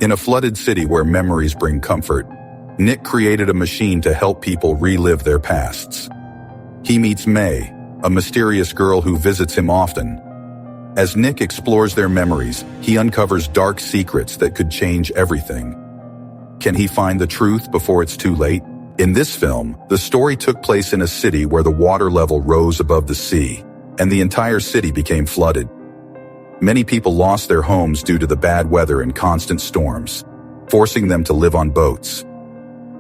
In a flooded city where memories bring comfort, Nick created a machine to help people relive their pasts. He meets May, a mysterious girl who visits him often. As Nick explores their memories, he uncovers dark secrets that could change everything. Can he find the truth before it's too late? In this film, the story took place in a city where the water level rose above the sea, and the entire city became flooded. Many people lost their homes due to the bad weather and constant storms, forcing them to live on boats.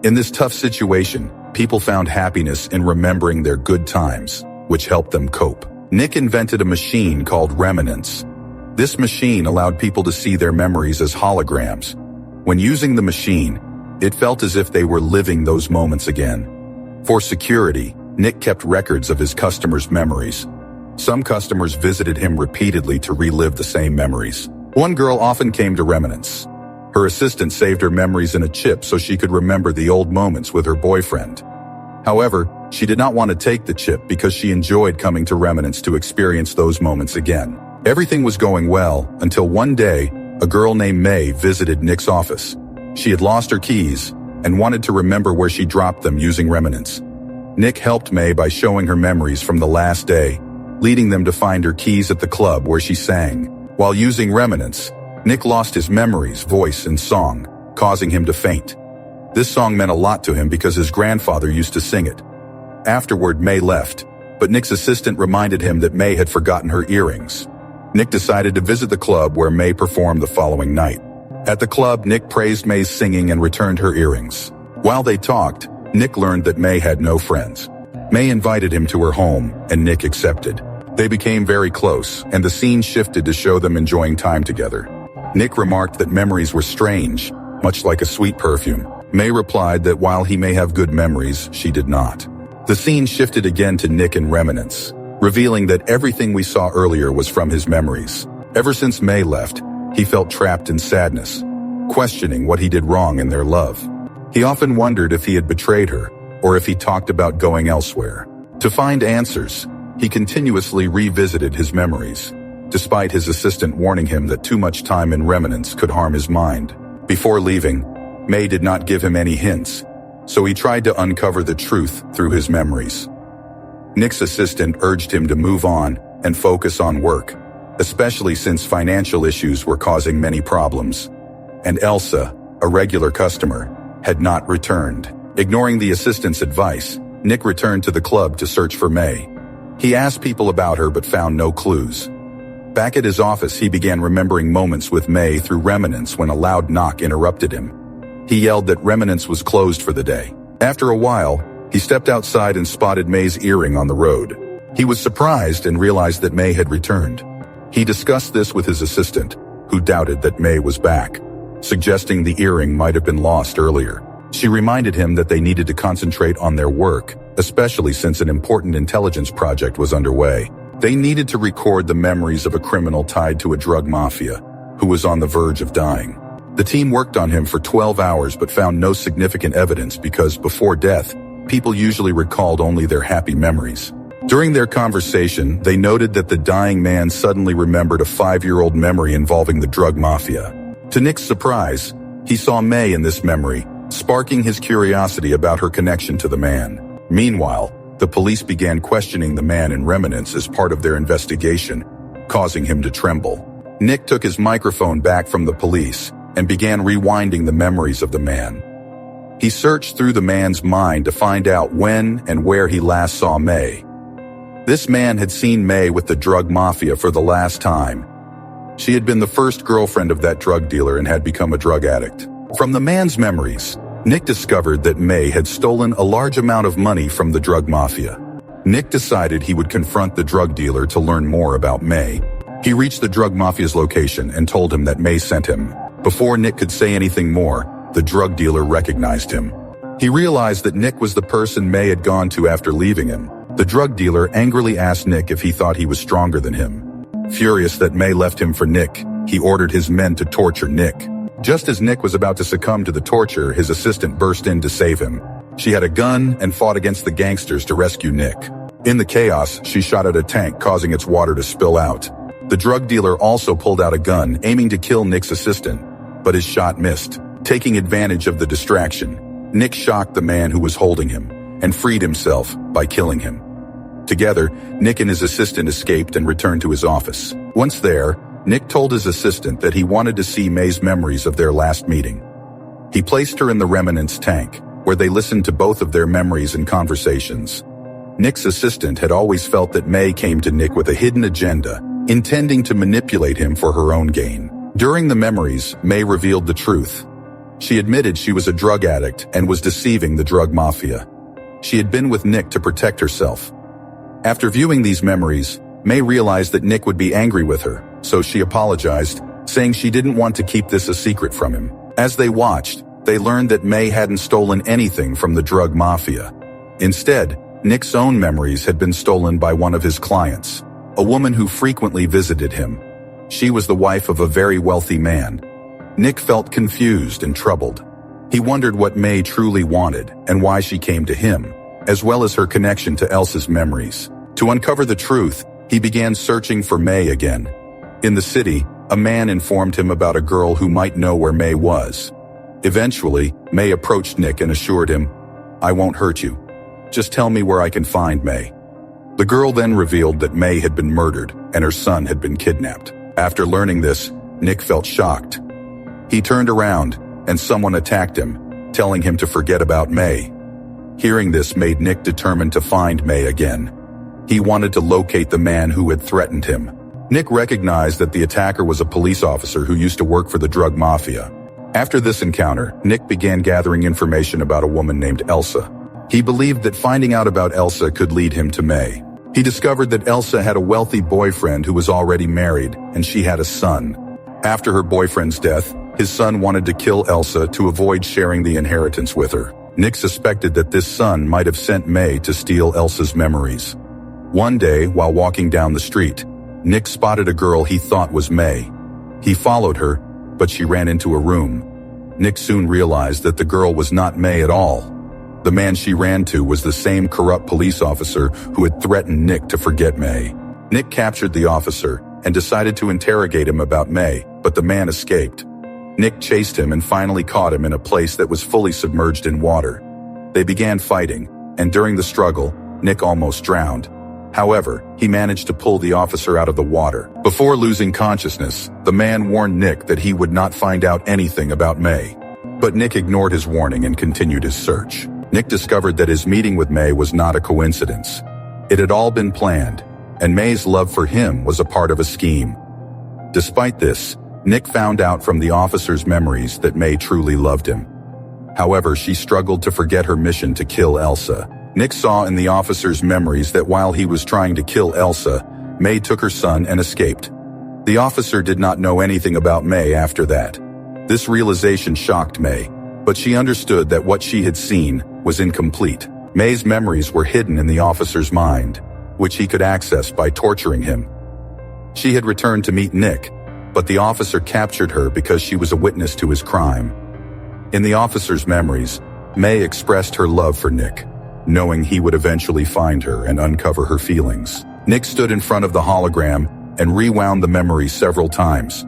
In this tough situation, people found happiness in remembering their good times, which helped them cope. Nick invented a machine called Remnants. This machine allowed people to see their memories as holograms. When using the machine, it felt as if they were living those moments again. For security, Nick kept records of his customers' memories. Some customers visited him repeatedly to relive the same memories. One girl often came to Remnants. Her assistant saved her memories in a chip so she could remember the old moments with her boyfriend. However, she did not want to take the chip because she enjoyed coming to Remnants to experience those moments again. Everything was going well until one day, a girl named May visited Nick's office. She had lost her keys and wanted to remember where she dropped them using Remnants. Nick helped May by showing her memories from the last day, leading them to find her keys at the club where she sang. While using Remnants, Nick lost his memories, voice, and song, causing him to faint. This song meant a lot to him because his grandfather used to sing it. Afterward, May left, but Nick's assistant reminded him that May had forgotten her earrings. Nick decided to visit the club where May performed the following night. At the club, Nick praised May's singing and returned her earrings. While they talked, Nick learned that May had no friends. May invited him to her home, and Nick accepted. They became very close, and the scene shifted to show them enjoying time together. Nick remarked that memories were strange, much like a sweet perfume. May replied that while he may have good memories, she did not. The scene shifted again to Nick and Remnants, revealing that everything we saw earlier was from his memories. Ever since May left, he felt trapped in sadness, questioning what he did wrong in their love. He often wondered if he had betrayed her, or if he talked about going elsewhere. To find answers, he continuously revisited his memories, despite his assistant warning him that too much time in Remnants could harm his mind. Before leaving, May did not give him any hints, so he tried to uncover the truth through his memories. Nick's assistant urged him to move on and focus on work, especially since financial issues were causing many problems. And Elsa, a regular customer, had not returned. Ignoring the assistant's advice, Nick returned to the club to search for May. He asked people about her but found no clues. Back at his office, he began remembering moments with May through Remnants when a loud knock interrupted him. He yelled that Remnants was closed for the day. After a while, he stepped outside and spotted May's earring on the road. He was surprised and realized that May had returned. He discussed this with his assistant, who doubted that May was back, suggesting the earring might have been lost earlier. She reminded him that they needed to concentrate on their work, especially since an important intelligence project was underway. They needed to record the memories of a criminal tied to a drug mafia, who was on the verge of dying. The team worked on him for 12 hours but found no significant evidence because before death, people usually recalled only their happy memories. During their conversation, they noted that the dying man suddenly remembered a 5-year-old memory involving the drug mafia. To Nick's surprise, he saw May in this memory, sparking his curiosity about her connection to the man. Meanwhile, the police began questioning the man in Remnants as part of their investigation, causing him to tremble. Nick took his microphone back from the police and began rewinding the memories of the man. He searched through the man's mind to find out when and where he last saw May. This man had seen May with the drug mafia for the last time. She had been the first girlfriend of that drug dealer and had become a drug addict. From the man's memories, Nick discovered that May had stolen a large amount of money from the drug mafia. Nick decided he would confront the drug dealer to learn more about May. He reached the drug mafia's location and told him that May sent him. Before Nick could say anything more, the drug dealer recognized him. He realized that Nick was the person May had gone to after leaving him. The drug dealer angrily asked Nick if he thought he was stronger than him. Furious that May left him for Nick, he ordered his men to torture Nick. Just as Nick was about to succumb to the torture, his assistant burst in to save him. She had a gun and fought against the gangsters to rescue Nick. In the chaos, she shot at a tank, causing its water to spill out. The drug dealer also pulled out a gun, aiming to kill Nick's assistant, but his shot missed. Taking advantage of the distraction, Nick shocked the man who was holding him and freed himself by killing him. Together, Nick and his assistant escaped and returned to his office. Once there, Nick told his assistant that he wanted to see May's memories of their last meeting. He placed her in the remnants tank, where they listened to both of their memories and conversations. Nick's assistant had always felt that May came to Nick with a hidden agenda, intending to manipulate him for her own gain. During the memories, May revealed the truth. She admitted she was a drug addict and was deceiving the drug mafia. She had been with Nick to protect herself. After viewing these memories, May realized that Nick would be angry with her, so she apologized, saying she didn't want to keep this a secret from him. As they watched, they learned that May hadn't stolen anything from the drug mafia. Instead, Nick's own memories had been stolen by one of his clients, a woman who frequently visited him. She was the wife of a very wealthy man. Nick felt confused and troubled. He wondered what May truly wanted and why she came to him, as well as her connection to Elsa's memories. To uncover the truth, he began searching for May again. In the city, a man informed him about a girl who might know where May was. Eventually, May approached Nick and assured him, "I won't hurt you. Just tell me where I can find May." The girl then revealed that May had been murdered and her son had been kidnapped. After learning this, Nick felt shocked. He turned around and someone attacked him, telling him to forget about May. Hearing this made Nick determined to find May again. He wanted to locate the man who had threatened him. Nick recognized that the attacker was a police officer who used to work for the drug mafia. After this encounter, Nick began gathering information about a woman named Elsa. He believed that finding out about Elsa could lead him to May. He discovered that Elsa had a wealthy boyfriend who was already married, and she had a son. After her boyfriend's death, his son wanted to kill Elsa to avoid sharing the inheritance with her. Nick suspected that this son might have sent May to steal Elsa's memories. One day, while walking down the street, Nick spotted a girl he thought was May. He followed her, but she ran into a room. Nick soon realized that the girl was not May at all. The man she ran to was the same corrupt police officer who had threatened Nick to forget May. Nick captured the officer and decided to interrogate him about May, but the man escaped. Nick chased him and finally caught him in a place that was fully submerged in water. They began fighting, and during the struggle, Nick almost drowned. However, he managed to pull the officer out of the water. Before losing consciousness, the man warned Nick that he would not find out anything about May. But Nick ignored his warning and continued his search. Nick discovered that his meeting with May was not a coincidence. It had all been planned, and May's love for him was a part of a scheme. Despite this, Nick found out from the officer's memories that May truly loved him. However, she struggled to forget her mission to kill Elsa. Nick saw in the officer's memories that while he was trying to kill Elsa, May took her son and escaped. The officer did not know anything about May after that. This realization shocked May, but she understood that what she had seen was incomplete. May's memories were hidden in the officer's mind, which he could access by torturing him. She had returned to meet Nick, but the officer captured her because she was a witness to his crime. In the officer's memories, May expressed her love for Nick, knowing he would eventually find her and uncover her feelings. Nick stood in front of the hologram and rewound the memory several times.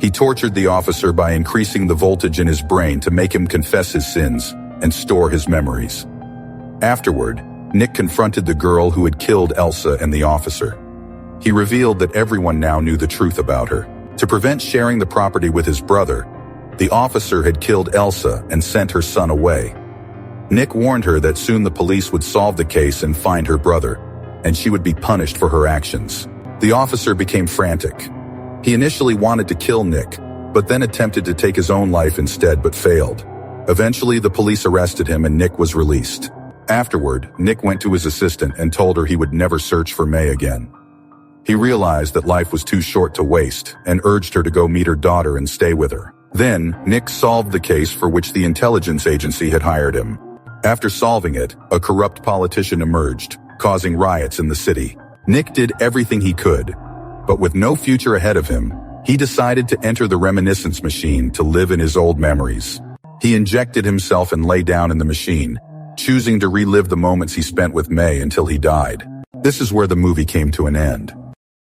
He tortured the officer by increasing the voltage in his brain to make him confess his sins and store his memories. Afterward, Nick confronted the girl who had killed Elsa and the officer. He revealed that everyone now knew the truth about her. To prevent sharing the property with his brother, the officer had killed Elsa and sent her son away. Nick warned her that soon the police would solve the case and find her brother, and she would be punished for her actions. The officer became frantic. He initially wanted to kill Nick, but then attempted to take his own life instead but failed. Eventually, the police arrested him and Nick was released. Afterward, Nick went to his assistant and told her he would never search for May again. He realized that life was too short to waste and urged her to go meet her daughter and stay with her. Then, Nick solved the case for which the intelligence agency had hired him. After solving it, a corrupt politician emerged, causing riots in the city. Nick did everything he could, but with no future ahead of him, he decided to enter the reminiscence machine to live in his old memories. He injected himself and lay down in the machine, choosing to relive the moments he spent with May until he died. This is where the movie came to an end.